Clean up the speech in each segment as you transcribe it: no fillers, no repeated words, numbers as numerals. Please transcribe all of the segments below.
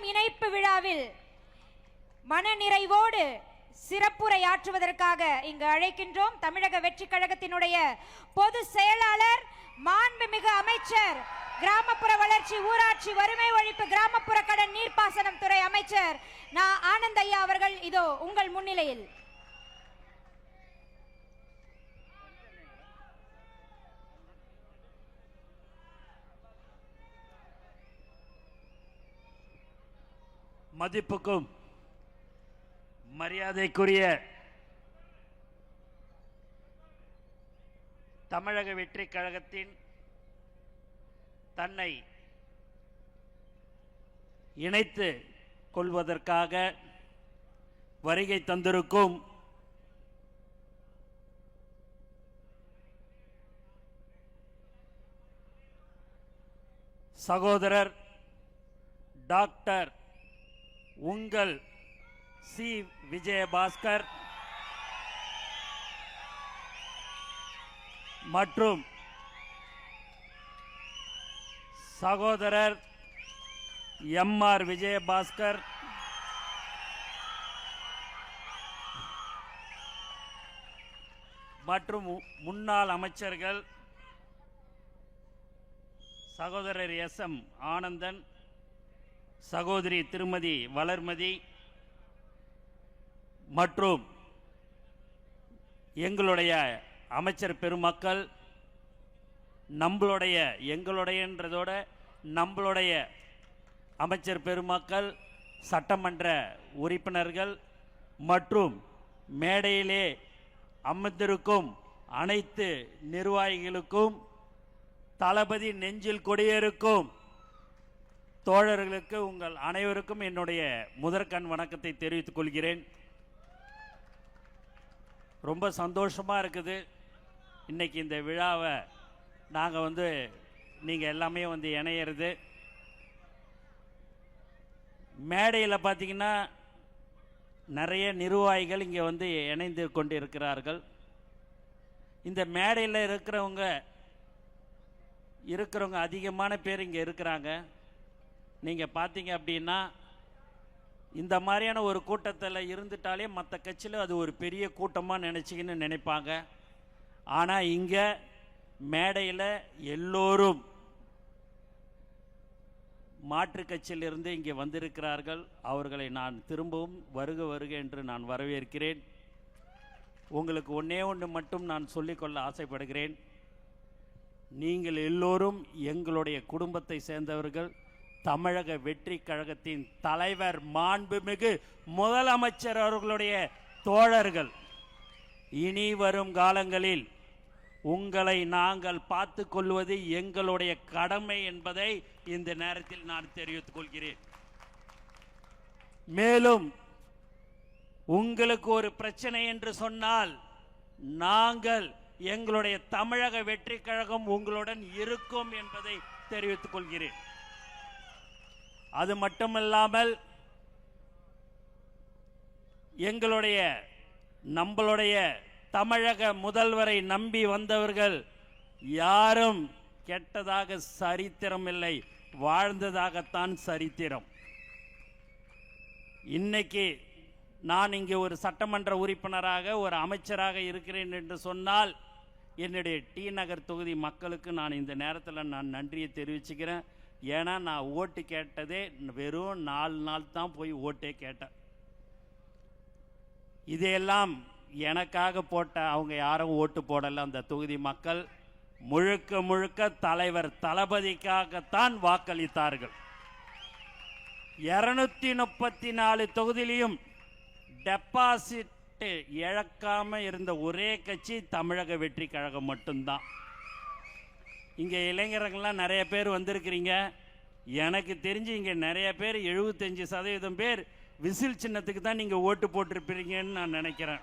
மாபெரும் இணைப்பு விழாவில் மனநிறைவோடு சிறப்புரையாற்றுவதற்காக இங்கு அழைக்கின்றோம் தமிழக வெற்றி கழகத்தினுடைய பொதுச் செயலாளர், மாண்புமிகு அமைச்சர், கிராமப்புற வளர்ச்சி, ஊராட்சி, வறுமை ஒழிப்பு, கிராமப்புற கடன், நீர்ப்பாசனம் துறை அமைச்சர் ஆனந்த் ஐயா அவர்கள் இதோ உங்கள் முன்னிலையில். மதிப்புக்கும் மரியாதைக்குரிய தமிழக வெற்றி கழகத்தின் தன்னை இணைத்து கொள்வதற்காக வருகை தந்திருக்கும் சகோதரர் டாக்டர் உங்கள் சி. விஜயபாஸ்கர் மற்றும் சகோதரர் எம்.ஆர். விஜயபாஸ்கர் மற்றும் முன்னாள் அமைச்சர்கள் சகோதரர் எஸ்.எம். ஆனந்தன், சகோதரி திருமதி வளர்மதி மற்றும் எங்களுடைய அமைச்சர் பெருமக்கள், எங்களுடையன்றதோட நம்மளுடைய அமைச்சர் பெருமக்கள், சட்டமன்ற உறுப்பினர்கள் மற்றும் மேடையிலே அமர்ந்திருக்கும் அனைத்து நிர்வாகிகளுக்கும், தளபதி நெஞ்சில் கொடியேறுக்கும் தோழர்களுக்கு உங்கள் அனைவருக்கும் என்னுடைய முதற்கண் வணக்கத்தை தெரிவித்துக் கொள்கிறேன். ரொம்ப சந்தோஷமாக இருக்குது. இன்றைக்கி இந்த விழாவை நாங்கள் நீங்கள் எல்லாமே இணையிறது. மேடையில் பார்த்திங்கன்னா நிறைய நிர்வாகிகள் இங்கே இணைந்து கொண்டு இருக்கிறார்கள். இந்த மேடையில் இருக்கிறவங்க அதிகமான பேர் இங்கே இருக்கிறாங்க. நீங்கள் பார்த்தீங்க அப்படின்னா இந்த மாதிரியான ஒரு கூட்டத்தில் இருந்துட்டாலே மற்ற கட்சியில் அது ஒரு பெரிய கூட்டமாக நினைப்பாங்க. ஆனால் இங்கே மேடையில் எல்லோரும் மாற்றுக் கட்சியிலிருந்து இங்கே வந்திருக்கிறார்கள். அவர்களை நான் திரும்பவும் வருக என்று நான் வரவேற்கிறேன். உங்களுக்கு ஒன்று மட்டும் நான் சொல்லிக்கொள்ள ஆசைப்படுகிறேன். நீங்கள் எல்லோரும் எங்களுடைய குடும்பத்தை சேர்ந்தவர்கள். தமிழக வெற்றி கழகத்தின் தலைவர் மாண்புமிகு முதலமைச்சர் அவர்களுடைய தோழர்கள். இனி வரும் காலங்களில் உங்களை நாங்கள் பார்த்து கொள்வது எங்களுடைய கடமை என்பதை இந்த நேரத்தில் நான் தெரிவித்துக் கொள்கிறேன். மேலும் உங்களுக்கு ஒரு பிரச்சனை என்று சொன்னால் நாங்கள் எங்களுடைய தமிழக வெற்றி கழகம் உங்களுடன் இருக்கும் என்பதை தெரிவித்துக் கொள்கிறேன். அது மட்டுமல்லாமல் நம்மளுடைய தமிழக முதல்வரை நம்பி வந்தவர்கள் யாரும் கெட்டதாக சரித்திரம் இல்லை, வாழ்ந்ததாகத்தான் சரித்திரம். இன்னைக்கு நான் இங்கே ஒரு சட்டமன்ற உறுப்பினராக, ஒரு அமைச்சராக இருக்கிறேன் என்று சொன்னால் என்னுடைய டி நகர் தொகுதி மக்களுக்கு நான் இந்த நேரத்தில் நான் நன்றியை தெரிவிச்சுக்கிறேன். ஏன்னா நான் ஓட்டு கேட்டதே வெறும் 4 நாள் தான் போய் ஓட்டே கேட்டேன். இதையெல்லாம் எனக்காக போட்ட அவங்க யாரும் ஓட்டு போடலை. அந்த தொகுதி மக்கள் முழுக்க தலைவர் தளபதிக்காகத்தான் வாக்களித்தார்கள். 234 தொகுதியிலையும் டெபாசிட் இழக்காம இருந்த ஒரே கட்சி தமிழக வெற்றி கழகம் மட்டும்தான். இங்கே இளைஞர்கள்லாம் நிறைய பேர் வந்திருக்கிறீங்க. எனக்கு தெரிஞ்சு இங்கே நிறைய பேர் 75% பேர் விசில் சின்னத்துக்கு தான் நீங்கள் ஓட்டு போட்டிருப்பீங்கன்னு நான் நினைக்கிறேன்.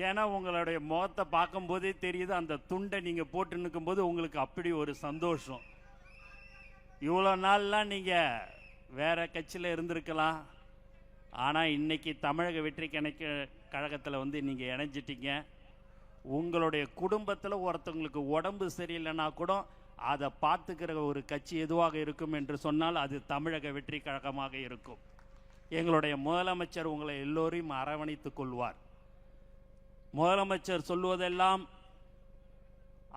ஏன்னா உங்களுடைய முகத்தை பார்க்கும்போதே தெரியுது, அந்த துண்டை நீங்கள் போட்டு நிற்கும்போது உங்களுக்கு அப்படி ஒரு சந்தோஷம். இவ்வளோ நாள்லாம் நீங்கள் வேற கட்சியில் இருந்திருக்கலாம். ஆனால் இன்னைக்கு தமிழக வெற்றி கழகத்தில் நீங்கள் இணைஞ்சிட்டீங்க. உங்களுடைய குடும்பத்தில் ஒருத்தவங்களுக்கு உடம்பு சரியில்லைன்னா கூட அதை பார்த்துக்கிற ஒரு கட்சி எதுவாக இருக்கும் என்று சொன்னால் அது தமிழக வெற்றி கழகமாக இருக்கும். எங்களுடைய முதலமைச்சர் உங்களை எல்லோரையும் அரவணைத்துக் கொள்வார். முதலமைச்சர் சொல்வதெல்லாம்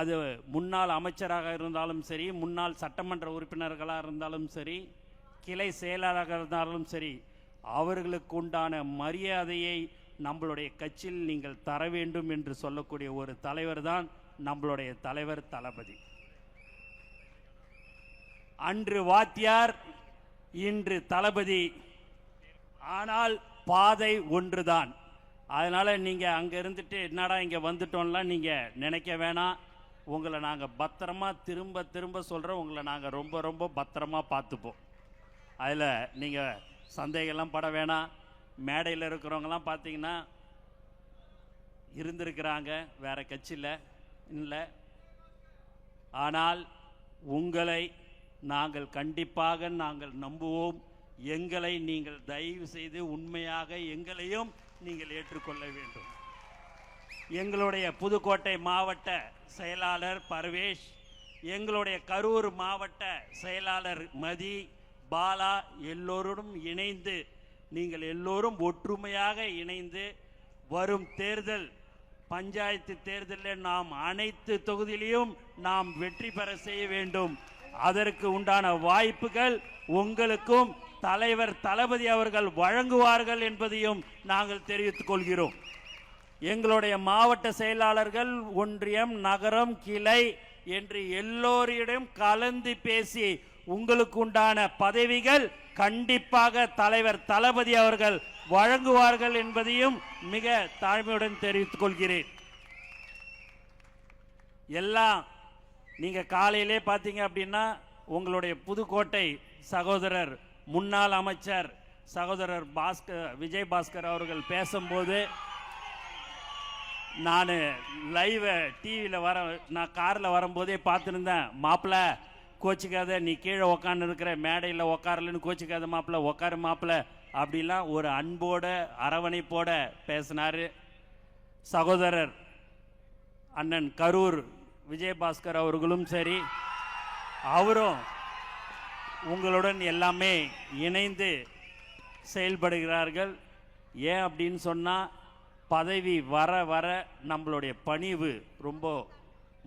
அது முன்னாள் அமைச்சராக இருந்தாலும் சரி, முன்னாள் சட்டமன்ற உறுப்பினர்களாக இருந்தாலும் சரி, கிளை செயலாளராக இருந்தாலும் சரி, அவர்களுக்கு உண்டான மரியாதையை நம்மளுடைய கட்சியில் நீங்கள் தர வேண்டும் என்று சொல்லக்கூடிய ஒரு தலைவர் தான் நம்மளுடைய தலைவர் தளபதி. அன்று வாத்தியார், இன்று தளபதி. ஆனால் பாதை ஒன்றுதான். அதனால் நீங்கள் அங்கே இருந்துட்டு என்னடா இங்கே வந்துட்டோம்லாம் நீங்கள் நினைக்க வேணாம். உங்களை நாங்கள் பத்திரமா திரும்ப திரும்ப சொல்கிறோம், உங்களை நாங்கள் ரொம்ப ரொம்ப பத்திரமா பார்த்துப்போம். அதில் நீங்கள் சந்தேகம்லாம் பட வேணாம். மேடையில் இருக்கிறவங்கலாம் பார்த்தீங்கன்னா இருந்திருக்கிறாங்க வேறு கட்சியில் இல்லை. ஆனால் உங்களை நாங்கள் கண்டிப்பாக நாங்கள் நம்புவோம். எங்களை நீங்கள் தயவு செய்து உண்மையாக எங்களையும் நீங்கள் ஏற்றுக்கொள்ள வேண்டும். எங்களுடைய புதுக்கோட்டை மாவட்ட செயலாளர் பர்வேஷ், எங்களுடைய கரூர் மாவட்ட செயலாளர் மதி, பாலா எல்லோரும் இணைந்து, நீங்கள் எல்லோரும் ஒற்றுமையாக இணைந்து வரும் தேர்தல், பஞ்சாயத்து தேர்தலில் நாம் அனைத்து தொகுதியிலையும் நாம் வெற்றி பெற செய்ய வேண்டும். அதற்கு உண்டான வாய்ப்புகள் உங்களுக்கும் தலைவர் தளபதி அவர்கள் வழங்குவார்கள் என்பதையும் நாங்கள் தெரிவித்துக் கொள்கிறோம். எங்களுடைய மாவட்ட செயலாளர்கள் ஒன்றியம், நகரம், கிளை என்று எல்லோரிடம் கலந்து பேசி உங்களுக்கு உண்டான பதவிகள் கண்டிப்பாக தலைவர் தளபதி அவர்கள் வழங்குவார்கள் என்பதையும் மிக தாழ்மையுடன் தெரிவித்துக் கொள்கிறேன். எல்லாம் நீங்க காலையிலே பார்த்தீங்க அப்படின்னா உங்களுடைய புதுக்கோட்டை சகோதரர் முன்னாள் அமைச்சர் சகோதரர் விஜய் பாஸ்கர் அவர்கள் பேசும்போது நான் லைவ் டிவியில் நான் காரில் வரும்போதே பார்த்துருந்தேன். மாப்பிள்ள கோச்சிக்காத, நீ கீழே உக்காந்து இருக்கிற, மேடையில் உக்காரலன்னு கோச்சிக்காத மாப்பிள்ள, உக்காரு மாப்பிள்ள அப்படிலாம் ஒரு அன்போட அரவணைப்போட பேசினார். சகோதரர் அண்ணன் கரூர் விஜயபாஸ்கர் அவர்களும் சரி, அவரும் உங்களுடன் எல்லாமே இணைந்து செயல்படுகிறார்கள். ஏன் அப்படின்னு சொன்னால், பதவி வர வர நம்மளுடைய பணிவு ரொம்ப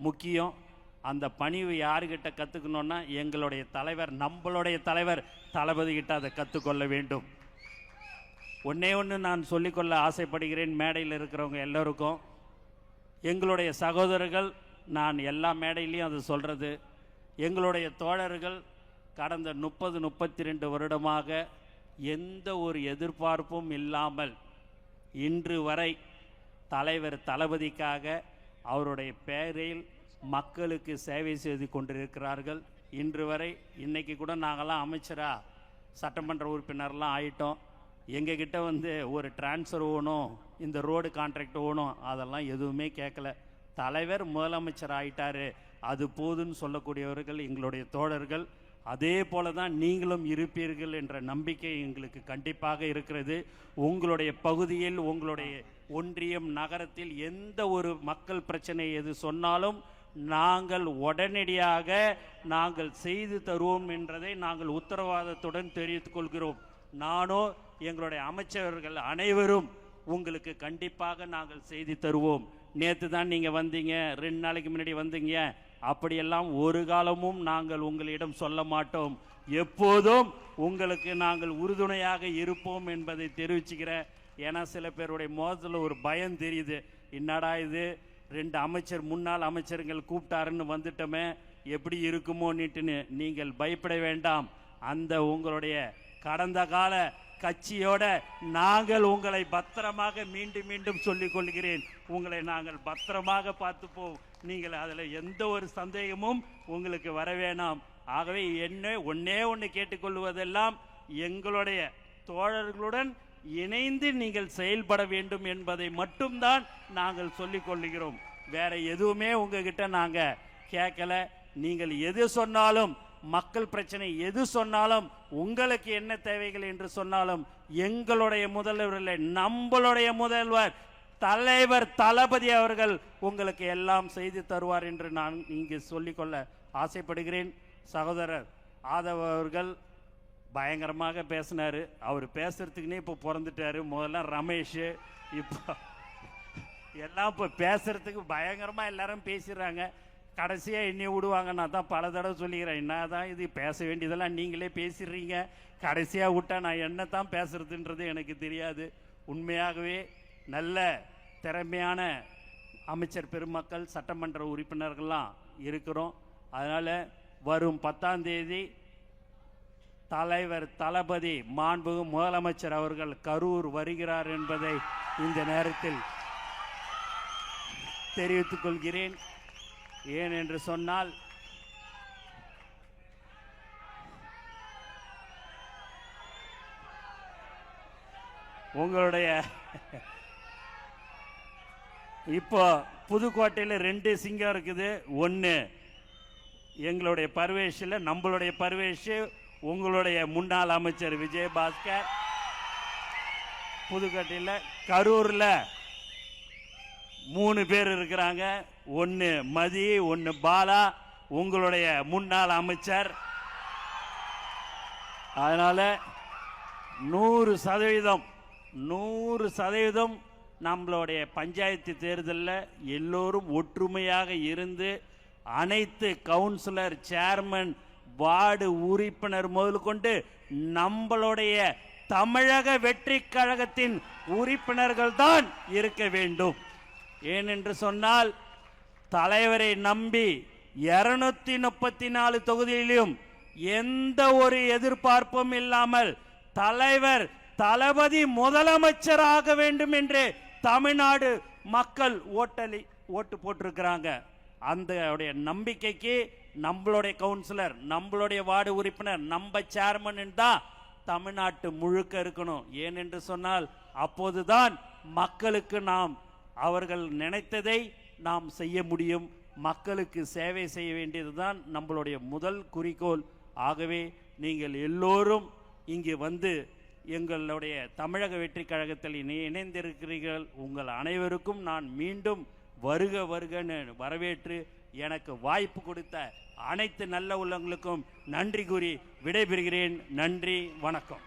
முக்கியம். அந்த பணிவு யாருக்கிட்ட கற்றுக்கணுன்னா எங்களுடைய தலைவர், நம்மளுடைய தலைவர் தளபதி கிட்ட அதை கற்றுக்கொள்ள வேண்டும். ஒன்றே ஒன்று நான் சொல்லிக்கொள்ள ஆசைப்படுகிறேன் மேடையில் இருக்கிறவங்க எல்லோருக்கும். எங்களுடைய சகோதரர்கள், நான் எல்லா மேடையிலையும் அது சொல்கிறது, எங்களுடைய தோழர்கள் கடந்த 30-32 வருடமாக எந்த ஒரு எதிர்பார்ப்பும் இல்லாமல் இன்று வரை தலைவர் தளபதிக்காக அவருடைய பெயரில் மக்களுக்கு சேவை செய்து கொண்டிருக்கிறார்கள். இன்று வரை இன்னைக்கு கூட நாங்கள்லாம் அமைச்சராக சட்டமன்ற உறுப்பினர்லாம் ஆயிட்டோம். எங்ககிட்ட ஒரு டிரான்ஸ்ஃபர் ஓணும், இந்த ரோடு கான்ட்ராக்ட் ஓணும், அதெல்லாம் எதுவுமே கேட்கல. தலைவர் முதலமைச்சர் ஆயிட்டாரு, அது போதுன்னு சொல்லக்கூடியவர்கள் எங்களுடைய தோழர்கள். அதே போல தான் நீங்களும் இருப்பீர்கள் என்ற நம்பிக்கை எங்களுக்கு கண்டிப்பாக இருக்கிறது. உங்களுடைய பகுதியில், உங்களுடைய ஒன்றியம், நகரத்தில் எந்த ஒரு மக்கள் பிரச்சனை எது சொன்னாலும் நாங்கள் உடனடியாக நாங்கள் செய்து தருவோம் என்றதை நாங்கள் உத்தரவாதத்துடன் தெரிவித்துக் கொள்கிறோம். நானோ எங்களுடைய அமைச்சர்கள் அனைவரும் உங்களுக்கு கண்டிப்பாக நாங்கள் செய்து தருவோம். நேற்று தான் நீங்கள் வந்தீங்க, 2 நாளைக்கு முன்னாடி வந்தீங்க, அப்படியெல்லாம் ஒரு காலமும் நாங்கள் உங்களிடம் சொல்ல மாட்டோம். எப்போதும் உங்களுக்கு நாங்கள் உறுதுணையாக இருப்போம் என்பதை தெரிவிச்சுக்கிறேன். ஏன்னா சில பேருடைய முகத்தில் ஒரு பயம் தெரியுது, என்னடா இது 2 அமைச்சர் முன்னாள் அமைச்சர்கள் கூப்பிட்டாருன்னு வந்துட்டோமே, எப்படி இருக்குமோன்னுட்டுன்னு. நீங்கள் பயப்பட வேண்டாம். அந்த உங்களுடைய கடந்த கால கட்சியோட நாங்கள் உங்களை பத்திரமாக மீண்டும் மீண்டும் சொல்லிக் கொள்கிறேன், உங்களை நாங்கள் பத்திரமாக பார்த்துப்போம். நீங்கள் அதில் எந்த ஒரு சந்தேகமும் உங்களுக்கு வர வேணாம். ஆகவே ஒன்னே ஒன்று கேட்டுக்கொள்வதெல்லாம், எங்களுடைய தோழர்களுடன் இணைந்து நீங்கள் செயல்பட வேண்டும் என்பதை மட்டும்தான் நாங்கள் சொல்லிக் கொள்கிறோம். வேற எதுவுமே உங்ககிட்ட நாங்கள் கேட்கல. நீங்கள் எது சொன்னாலும், மக்கள் பிரச்சனை எது சொன்னாலும், உங்களுக்கு என்ன தேவைகள் என்று சொன்னாலும், எங்களுடைய முதல்வர், நம்மளுடைய முதல்வர் தலைவர் தளபதி அவர்கள் உங்களுக்கு எல்லாம் செய்து தருவார் என்று நான் இங்கு சொல்லிக்கொள்ள ஆசைப்படுகிறேன். சகோதரர் ஆதவ் அவர்கள் பயங்கரமாக பேசினார். அவர் பேசுறதுக்குன்னே இப்போ பிறந்துட்டாரு. முதல்ல ரமேஷ், இப்போ எல்லாம் இப்போ பேசுறதுக்கு பயங்கரமாக எல்லாரும் பேசிடுறாங்க. கடைசியாக என்னை விடுவாங்க. நான் தான் பல தடவை சொல்லிக்கிறேன், என்ன தான் இது பேச வேண்டியதெல்லாம் நீங்களே பேசிடுறீங்க, கடைசியாக விட்டா நான் என்ன தான் பேசுறதுன்றது எனக்கு தெரியாது. உண்மையாகவே நல்ல திறமையான அமைச்சர் பெருமக்கள், சட்டமன்ற உறுப்பினர்கள்லாம் இருக்கிறோம். அதனால் வரும் 10ஆம் தேதி தலைவர் தளபதி மாண்புமிகு முதலமைச்சர் அவர்கள் கரூர் வருகிறார் என்பதை இந்த நேரத்தில் தெரிவித்துக் கொள்கிறேன். ஏன் என்று சொன்னால், உங்களுடைய இப்போ புதுக்கோட்டையில் 2 சிங்கம் இருக்குது. ஒன்று எங்களுடைய பர்வேஷில், நம்மளுடைய பர்வேஷ், உங்களுடைய முன்னாள் அமைச்சர் விஜயபாஸ்கர். புதுக்கோட்டையில், கரூரில் 3 பேர் இருக்கிறாங்க. ஒன்று மதி, ஒன்று பாலா, உங்களுடைய முன்னாள் அமைச்சர். அதனால 100% நம்மளுடைய பஞ்சாயத்து தேர்தலில் எல்லோரும் ஒற்றுமையாக இருந்து அனைத்து கவுன்சிலர், சேர்மன், வார்டு உறுப்பினர் முதல் கொண்டு நம்மளுடைய தமிழக வெற்றி கழகத்தின் உறுப்பினர்கள் தான் இருக்க வேண்டும். ஏனென்று சொன்னால், தலைவரை நம்பி 234 தொகுதியிலும் எந்த ஒரு எதிர்பார்ப்பும் இல்லாமல் தலைவர் தளபதி முதலமைச்சராக வேண்டும் என்று தமிழ்நாடு மக்கள் ஓட்டு போட்டிருக்கிறாங்க. அந்த நம்பிக்கைக்கு நம்மளுடைய கவுன்சிலர், நம்மளுடைய வார்டு உறுப்பினர், நம்ம சேர்மன் தான் தமிழ்நாட்டு முழுக்க இருக்கணும். ஏனென்று சொன்னால், அப்போதுதான் மக்களுக்கு நாம் அவர்கள் நினைத்ததை நாம் செய்ய முடியும். மக்களுக்கு சேவை செய்ய வேண்டியதுதான் நம்மளுடைய முதல் குறிக்கோள். ஆகவே நீங்கள் எல்லோரும் இங்கு வந்து எங்களுடைய தமிழக வெற்றி கழகத்தில் இணைந்திருக்கிறீர்கள். உங்கள் அனைவருக்கும் நான் மீண்டும் வருக வருகன்னு வரவேற்று எனக்கு வாய்ப்பு கொடுத்த அனைத்து நல்ல உள்ளங்களுக்கும் நன்றி கூறி விடைபெறுகிறேன். நன்றி, வணக்கம்.